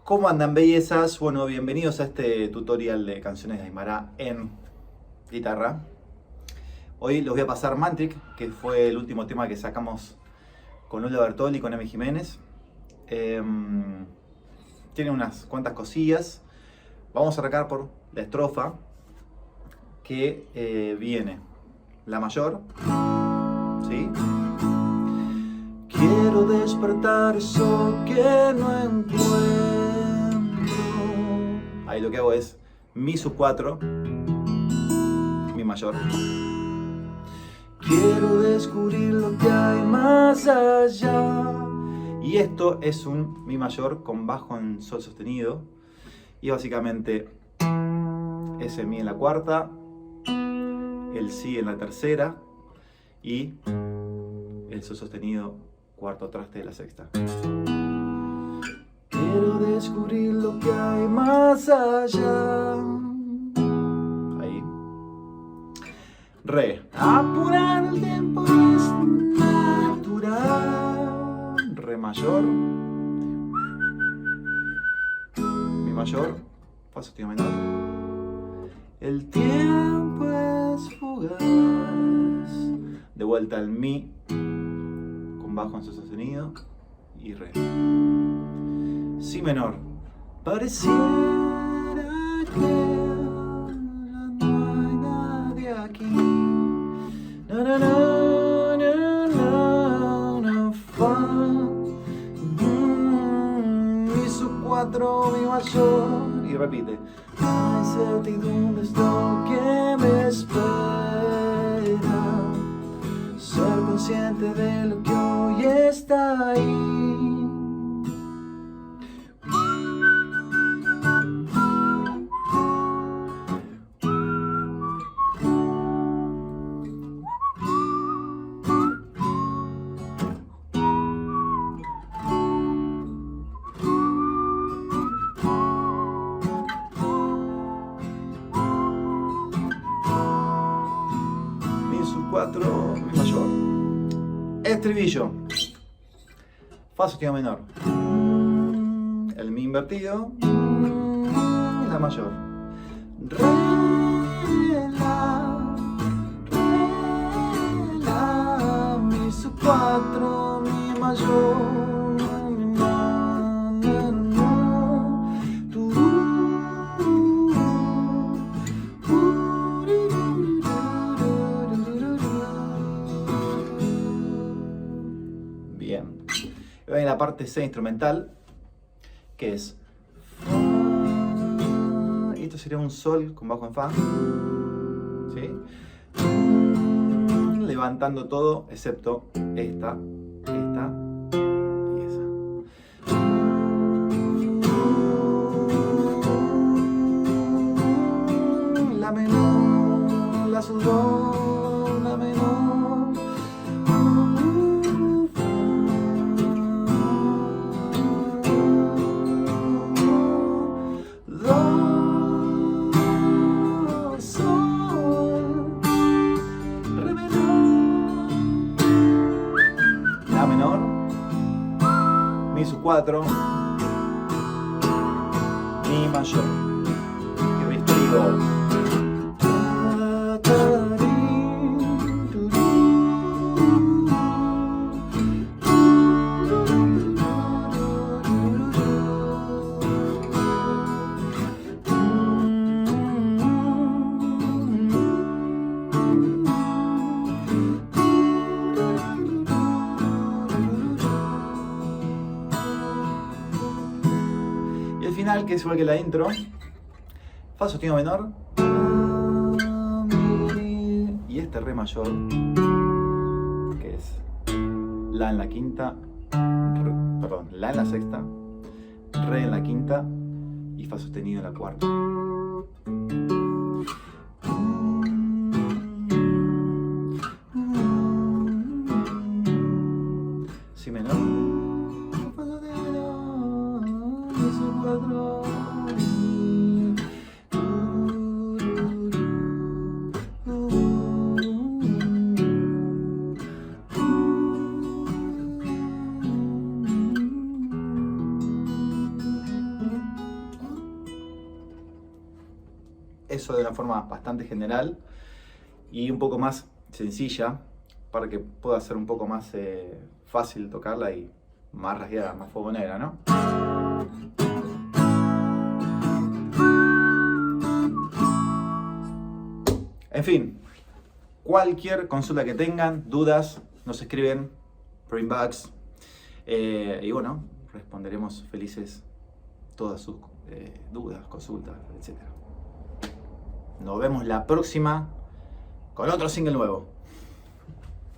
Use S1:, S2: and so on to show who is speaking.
S1: ¿Cómo andan, bellezas? Bueno, bienvenidos a este tutorial de canciones de Aymara en guitarra. Hoy les voy a pasar Mantric, que fue el último tema que sacamos con Lula Bertoli y con Emi Jiménez. Tiene unas cuantas cosillas. Vamos a arrancar por la estrofa, que viene la mayor, ¿sí? Quiero despertar eso que no encuentro. Ahí lo que hago es Mi sub 4, Mi mayor. Quiero descubrir lo que hay más allá. Y esto es un Mi mayor con bajo en Sol sostenido. Y básicamente ese Mi en la cuarta, el Si en la tercera y el Sol sostenido cuarto traste de la sexta. Quiero descubrir lo que hay más allá. Ahí. Re. Apurar el tiempo es natural. Re mayor. Mi mayor. Fa sostenido menor. El tiempo es fugaz. De vuelta al Mi con bajo en Sol sostenido y Re. Si menor. Pareciera que no hay nadie aquí. Na, na, na, na, na, na, fa. Mi sub 4, Mi mayor. Y repite. La incertidumbre es lo que me espera. Ser consciente de lo que hoy está ahí. Mi sub 4, Mi mayor. Estribillo. Fa sostenido menor. El Mi invertido. La mayor. Re, la, Mi sub 4, Mi mayor. Na, na, na, tu, Bien. Y viene la parte C instrumental, que es Fa. Y esto sería un Sol con bajo en Fa, ¿sí? Levantando todo excepto esta y esa. La menor, la sub 2, la menor. Mi sub 4, Mi mayor. Y estribo. Y el final, que es igual que la intro, Fa sostenido menor y este Re mayor, que es La en la quinta, La en la sexta, Re en la quinta y Fa sostenido en la cuarta. Si menor. Mi sub 4. eso de una forma bastante general y un poco más sencilla para que pueda ser un poco más fácil tocarla y más rasgueada, más fogonera, ¿no? En fin, cualquier consulta que tengan, dudas, nos escriben por inbox y bueno, responderemos felices todas sus dudas, consultas, etc. Nos vemos la próxima con otro single nuevo.